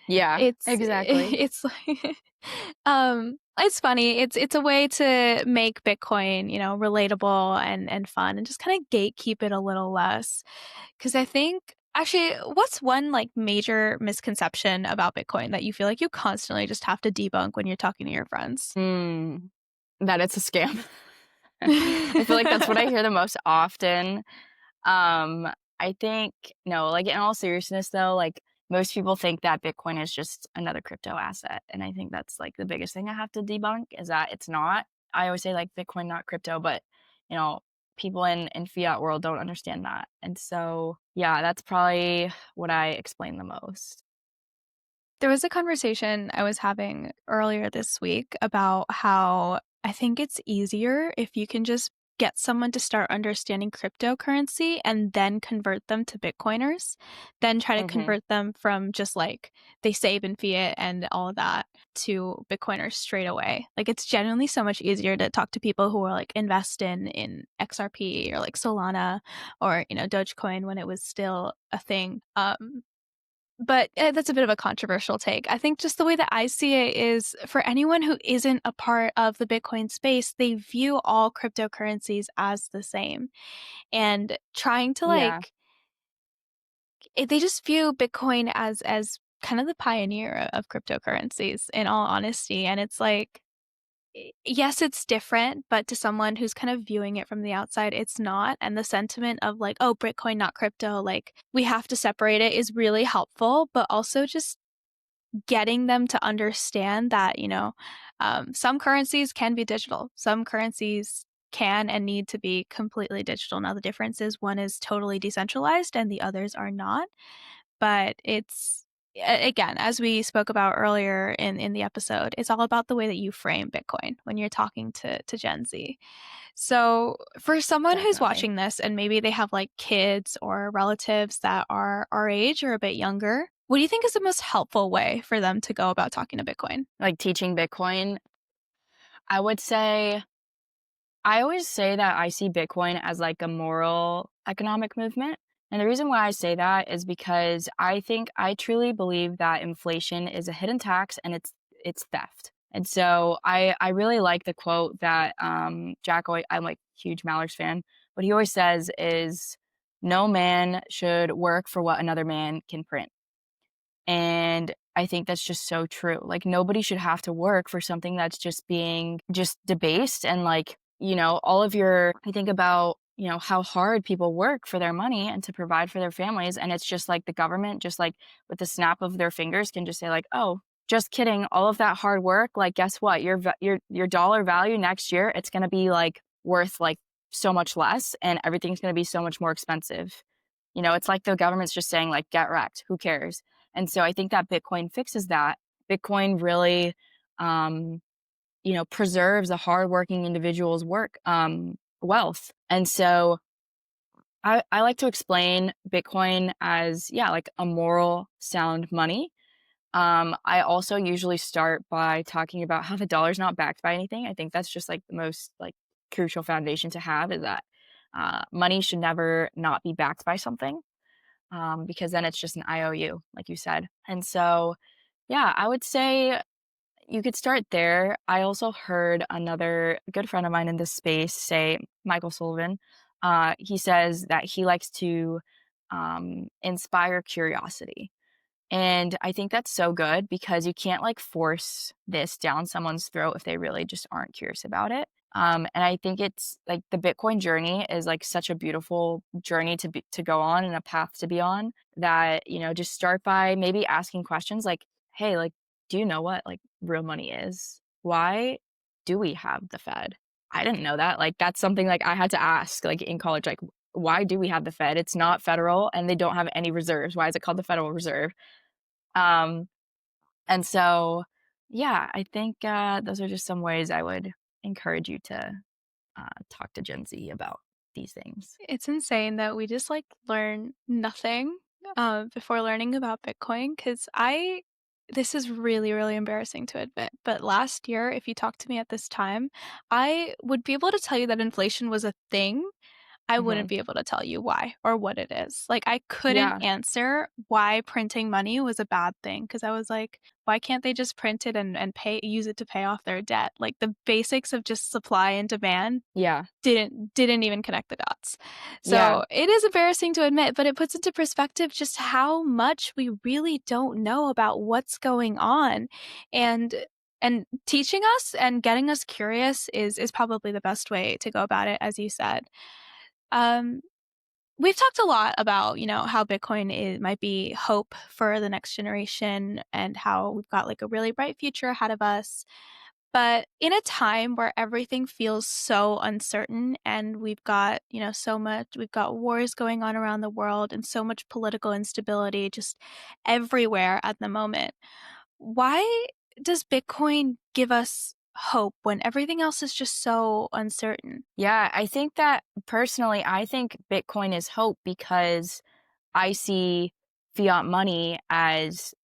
Yeah, It's exactly. it's like, it's funny. It's a way to make Bitcoin, relatable and fun, and just kind of gatekeep it a little less. Because I think actually, what's one like major misconception about Bitcoin that you feel like you constantly just have to debunk when you're talking to your friends? Mm, that it's a scam. I feel like that's what I hear the most often. Um, I think no, like, in all seriousness, though, like, most people think that Bitcoin is just another crypto asset, and I think that's, like, the biggest thing I have to debunk is that it's not. I always say, like, Bitcoin, not crypto, but, you know, people in fiat world don't understand that, and so, yeah, that's probably what I explain the most. There was a conversation I was having earlier this week about how I think it's easier if you can just get someone to start understanding cryptocurrency and then convert them to Bitcoiners, then try to Mhm. convert them from just like they save in fiat and all of that to Bitcoiners straight away. Like it's genuinely so much easier to talk to people who are like invest in XRP or like Solana or Dogecoin when it was still a thing. But, that's a bit of a controversial take. I think just the way that I see it is for anyone who isn't a part of the Bitcoin space, they view all cryptocurrencies as the same. And trying to Yeah. they just view Bitcoin as kind of the pioneer of cryptocurrencies in all honesty. And it's like, yes, it's different, but to someone who's kind of viewing it from the outside, it's not. And the sentiment of like, oh, Bitcoin, not crypto, like we have to separate it is really helpful, but also just getting them to understand that, some currencies can be digital. Some currencies can and need to be completely digital. Now, the difference is one is totally decentralized and the others are not. But again, as we spoke about earlier in the episode, it's all about the way that you frame Bitcoin when you're talking to Gen Z. So, for someone who's Definitely. watching this and maybe they have like kids or relatives that are our age or a bit younger, what do you think is the most helpful way for them to go about talking to Bitcoin? Like, teaching Bitcoin, I would say I always say that I see Bitcoin as like a moral economic movement. And the reason why I say that is because I truly believe that inflation is a hidden tax and it's theft. And so I really like the quote that Jack always, I'm like a huge Mallard's fan. What he always says is no man should work for what another man can print. And I think that's just so true. Like, nobody should have to work for something that's just being just debased and, like, all of your I think about, how hard people work for their money and to provide for their families, and it's just like the government, just like with the snap of their fingers, can just say like, "Oh, just kidding. All of that hard work, like, guess what? Your dollar value next year, it's gonna be, like, worth, like, so much less, and everything's gonna be so much more expensive." It's like the government's just saying, like, "Get wrecked. Who cares?" And so I think that Bitcoin fixes that. Bitcoin really, um, preserves a hardworking individual's wealth. And so I like to explain Bitcoin as, yeah, like a moral sound money. I also usually start by talking about how the dollar's not backed by anything. I think that's just like the most like crucial foundation to have is that money should never not be backed by something because then it's just an IOU, like you said. And so, yeah, I would say you could start there. I also heard another good friend of mine in this space say, Michael Sullivan, he says that he likes to inspire curiosity. And I think that's so good because you can't like force this down someone's throat if they really just aren't curious about it. And I think it's like the Bitcoin journey is like such a beautiful journey to go on and a path to be on that, just start by maybe asking questions like, hey, like, do you know what like real money is? Why do we have the Fed? I didn't know that. Like, that's something like I had to ask like in college, like, why do we have the Fed? It's not federal, and they don't have any reserves. Why is it called the Federal Reserve? Um, and so, yeah, I think, those are just some ways I would encourage you to, talk to Gen Z about these things. It's insane that we just, like, learn nothing, before learning about Bitcoin. Because I this is really, really embarrassing to admit, but last year, if you talked to me at this time, I would be able to tell you that inflation was a thing. I wouldn't Mhm. be able to tell you why or what it is. Like, I couldn't Yeah, answer why printing money was a bad thing because I was like, "Why can't they just print it and pay use it to pay off their debt?" Like, the basics of just supply and demand yeah, didn't even connect the dots. yeah, So, it is embarrassing to admit, but it puts into perspective just how much we really don't know about what's going on, and teaching us and getting us curious is probably the best way to go about it, as you said. Um, we've talked a lot about, how Bitcoin might be hope for the next generation and how we've got, like, a really bright future ahead of us. But in a time where everything feels so uncertain and we've got wars going on around the world and so much political instability just everywhere at the moment, why does Bitcoin give us hope when everything else is just so uncertain? yeah, I think that personally, I think Bitcoin is hope because I see fiat money as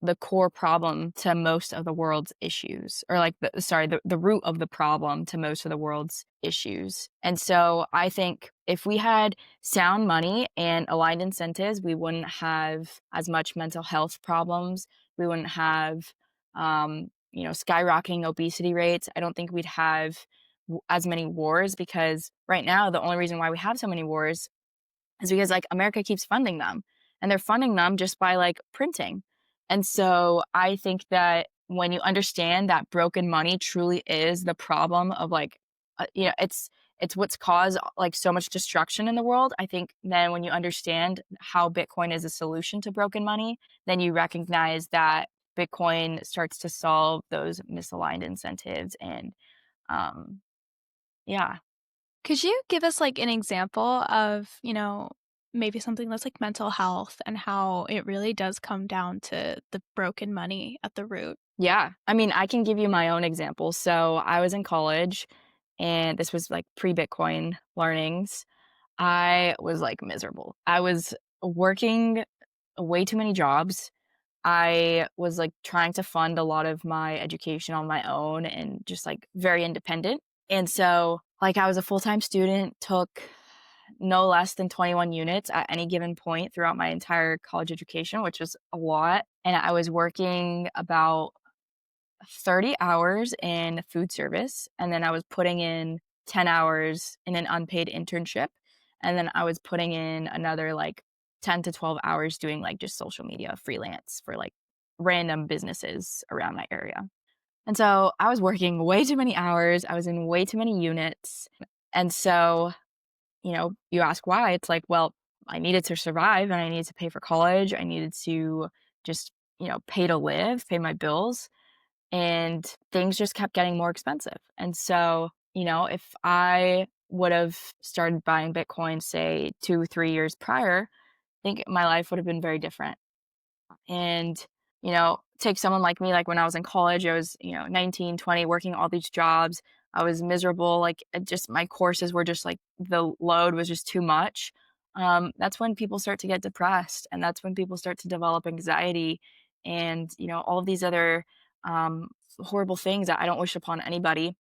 the core problem to most of the world's issues, or like the root of the problem to most of the world's issues. And so I think if we had sound money and aligned incentives, we wouldn't have as much mental health problems. We wouldn't have, skyrocketing obesity rates. I don't think we'd have as many wars, because right now the only reason why we have so many wars is because like America keeps funding them, and they're funding them just by like printing. And so I think that when you understand that broken money truly is the problem of like, it's what's caused like so much destruction in the world. I think then when you understand how Bitcoin is a solution to broken money, then you recognize that Bitcoin starts to solve those misaligned incentives. And um, yeah, Could you give us, like, an example of, maybe something that's like mental health and how it really does come down to the broken money at the root? yeah. I mean, I can give you my own example. So I was in college, and this was like pre Bitcoin learnings. I was like miserable. I was working way too many jobs. I was like trying to fund a lot of my education on my own and just like very independent. And so, like, I was a full time student, took no less than 21 units at any given point throughout my entire college education, which was a lot. And I was working about 30 hours in food service, and then I was putting in 10 hours in an unpaid internship, and then I was putting in another, like, 10 to 12 hours doing, like, just social media freelance for, like, random businesses around my area. And so, I was working way too many hours, I was in way too many units, and so, you ask why, it's like, well, I needed to survive, and I needed to pay for college, I needed to just, pay to live, pay my bills, and things just kept getting more expensive. And so, if I would have started buying Bitcoin, say 2, 3 years prior, I think my life would have been very different. And, take someone like me, like when I was in college, I was, 19, 20, working all these jobs. I was miserable. Like, just my courses were just like the load was just too much. That's when people start to get depressed. And that's when people start to develop anxiety and, all of these other um, horrible things that I don't wish upon anybody.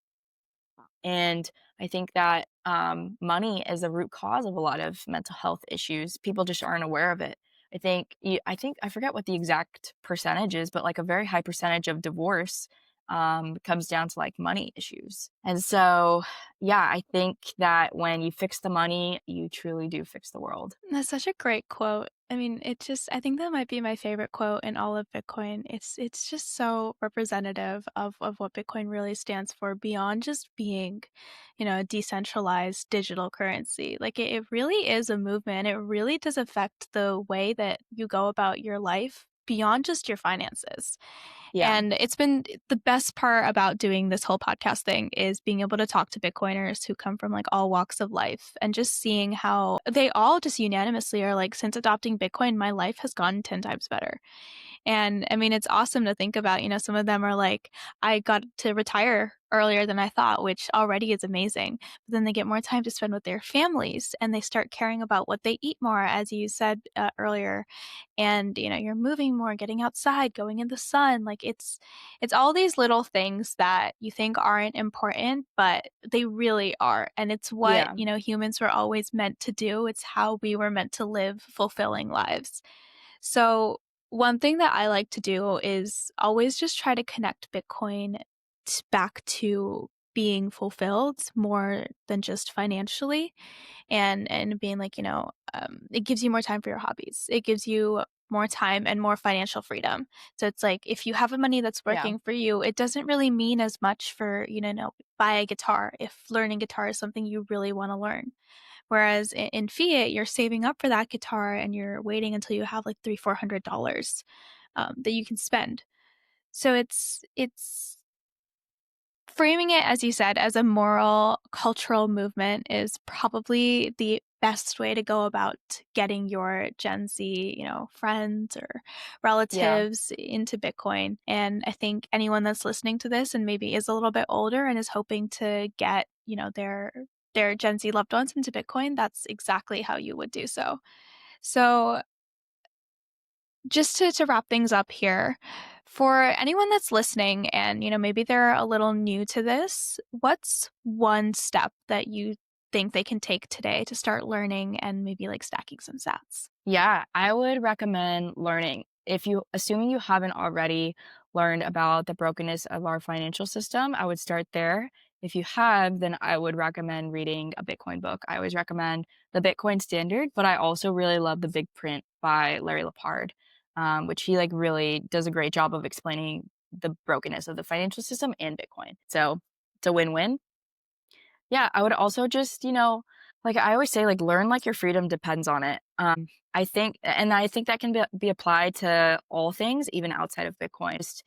And I think that money is the root cause of a lot of mental health issues. People just aren't aware of it. I forget what the exact percentage is, but like a very high percentage of divorce comes down to like money issues. And so, yeah, I think that when you fix the money, you truly do fix the world. That's such a great quote. I mean, I think that might be my favorite quote in all of Bitcoin. It's just so representative of what Bitcoin really stands for beyond just being, a decentralized digital currency. Like it really is a movement. It really does affect the way that you go about your life beyond just your finances. Yeah. And it's been the best part about doing this whole podcast thing is being able to talk to Bitcoiners who come from like all walks of life and just seeing how they all just unanimously are like, since adopting Bitcoin, my life has gone 10 times better. And I mean, it's awesome to think about. Some of them are like, I got to retire earlier than I thought, which already is amazing. But then they get more time to spend with their families and they start caring about what they eat more, as you said earlier. And, you're moving more, getting outside, going in the sun. Like it's all these little things that you think aren't important, but they really are. And it's what, Yeah. humans were always meant to do. It's how we were meant to live fulfilling lives. So, one thing that I like to do is always just try to connect Bitcoin back to being fulfilled more than just financially, and being like, it gives you more time for your hobbies. It gives you more time and more financial freedom. So it's like if you have a money that's Yeah. working for you, it doesn't really mean as much for, no, buy a guitar if learning guitar is something you really want to learn. Whereas in fiat, you're saving up for that guitar and you're waiting until you have like $300-400 that you can spend. So it's framing it, as you said, as a moral cultural movement is probably the best way to go about getting your Gen Z, friends or Yeah. relatives into Bitcoin. And I think anyone that's listening to this and maybe is a little bit older and is hoping to get, their Gen Z loved ones into Bitcoin, that's exactly how you would do so. So just to wrap things up here, for anyone that's listening and, maybe they're a little new to this, what's one step that you think they can take today to start learning and maybe like stacking some sats? Yeah, I would recommend learning. If you, assuming you haven't already learned about the brokenness of our financial system, I would start there. If you have, then I would recommend reading a Bitcoin book. I always recommend The Bitcoin Standard, but I also really love The Big Print by Larry Lepard, which he like really does a great job of explaining the brokenness of the financial system and Bitcoin. So it's a win-win. Yeah, I would also just, like I always say, like learn like your freedom depends on it. I think that can be applied to all things, even outside of Bitcoin. Just,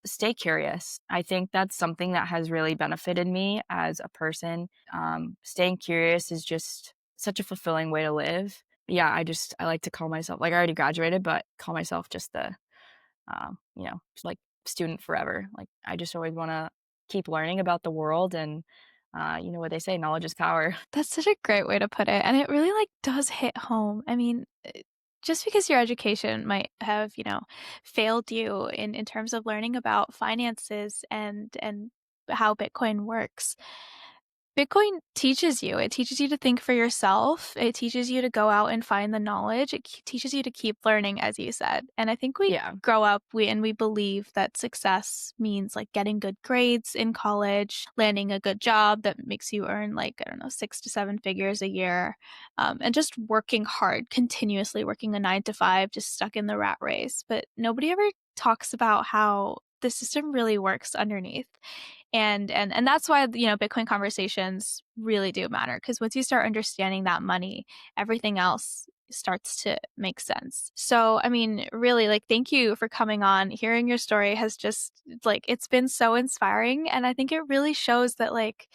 stay curious. I think that's something that has really benefited me as a person. Staying curious is just such a fulfilling way to live. Yeah, I like to call myself, like I already graduated, but call myself just the just like student forever. Like I just always want to keep learning about the world and you know what they say, knowledge is power. That's such a great way to put it. And it really like does hit home. I mean, just because your education might have, failed you in terms of learning about finances and how Bitcoin works, Bitcoin teaches you. It teaches you to think for yourself. It teaches you to go out and find the knowledge. It teaches you to keep learning, as you said. And I think we Yeah. grow up, we believe that success means like getting good grades in college, landing a good job that makes you earn like, I don't know, 6 to 7 figures a year, and just working hard, continuously working a 9 to 5, just stuck in the rat race. But nobody ever talks about how the system really works underneath. And that's why, Bitcoin conversations really do matter, because once you start understanding that money, everything else starts to make sense. So, I mean, really, like, thank you for coming on. Hearing your story has just like, it's been so inspiring, and I think it really shows that like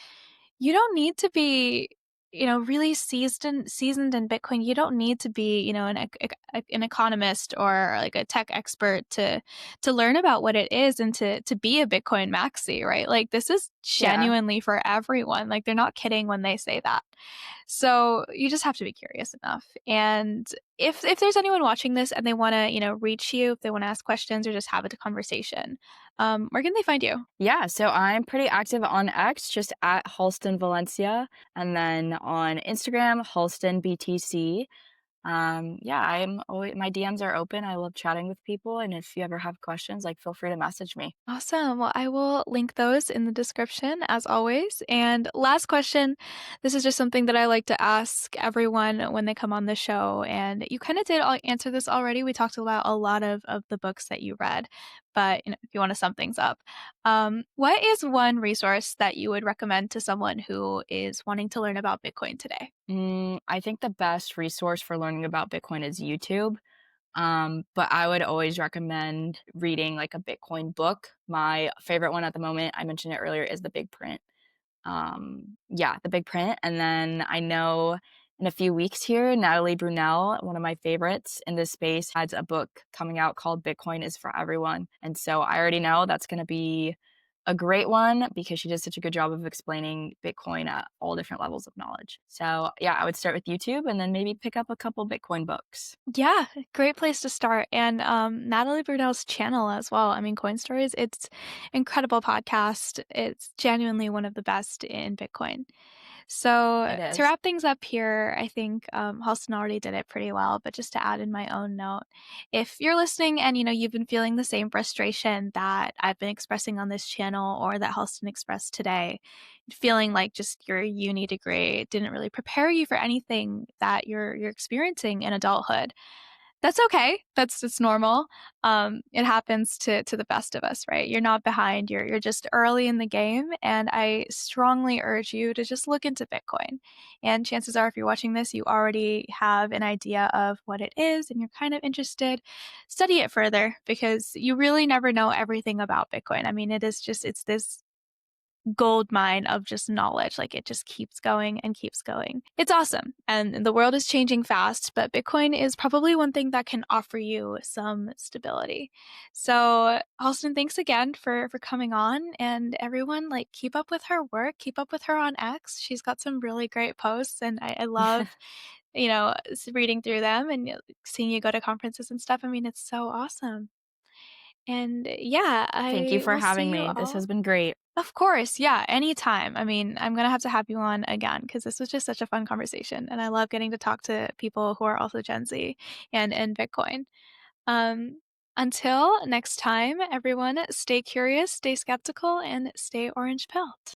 you don't need to be, really seasoned in Bitcoin. You don't need to be, an economist or like a tech expert to learn about what it is and to be a Bitcoin maxi, right? Like this is Yeah. genuinely for everyone. Like they're not kidding when they say that. So you just have to be curious enough. And if there's anyone watching this and they want to, reach you, if they want to ask questions or just have a conversation, where can they find you? Yeah. So I'm pretty active on X, just at Halston Valencia. And then on Instagram, Halston BTC. Yeah, I'm always my DMs are open. I love chatting with people. And if you ever have questions, like feel free to message me. Awesome. Well, I will link those in the description as always. And last question. This is just something that I like to ask everyone when they come on the show. And you kind of did answer this already. We talked about a lot of the books that you read. But if you want to sum things up, what is one resource that you would recommend to someone who is wanting to learn about Bitcoin today? I think the best resource for learning about Bitcoin is YouTube. But I would always recommend reading like a Bitcoin book. My favorite one at the moment, I mentioned it earlier, is The Big Print. Yeah, The Big Print. And then I know in a few weeks here, Natalie Brunell, one of my favorites in this space, has a book coming out called Bitcoin is for Everyone. And so I already know that's going to be a great one because she does such a good job of explaining Bitcoin at all different levels of knowledge. So yeah, I would start with YouTube and then maybe pick up a couple Bitcoin books. Yeah, great place to start. And Natalie Brunell's channel as well. I mean, Coin Stories, it's incredible podcast. It's genuinely one of the best in Bitcoin. So It to is. wrap things up here, I think Halston already did it pretty well. But just to add in my own note, if you're listening and you've been feeling the same frustration that I've been expressing on this channel or that Halston expressed today, feeling like just your uni degree didn't really prepare you for anything that you're experiencing in adulthood, that's okay. It's normal. It happens to the best of us, right? You're not behind. You're just early in the game, and I strongly urge you to just look into Bitcoin. And chances are, if you're watching this, you already have an idea of what it is, and you're kind of interested. Study it further because you really never know everything about Bitcoin. I mean, it's this gold mine of just knowledge. Like it just keeps going and keeps going. It's awesome. And the world is changing fast, but Bitcoin is probably one thing that can offer you some stability. So, Halston, thanks again for coming on, and everyone, like, keep up with her work, keep up with her on X. She's got some really great posts, and I love reading through them and seeing you go to conferences and stuff. I mean, it's so awesome. And yeah, Thank you I for will see having you me. This all. has been great. Of course, yeah, anytime. I mean, I'm gonna have you on again because this was just such a fun conversation, and I love getting to talk to people who are also Gen Z and Bitcoin. Um, until next time, everyone, stay curious, stay skeptical, and stay orange pilled.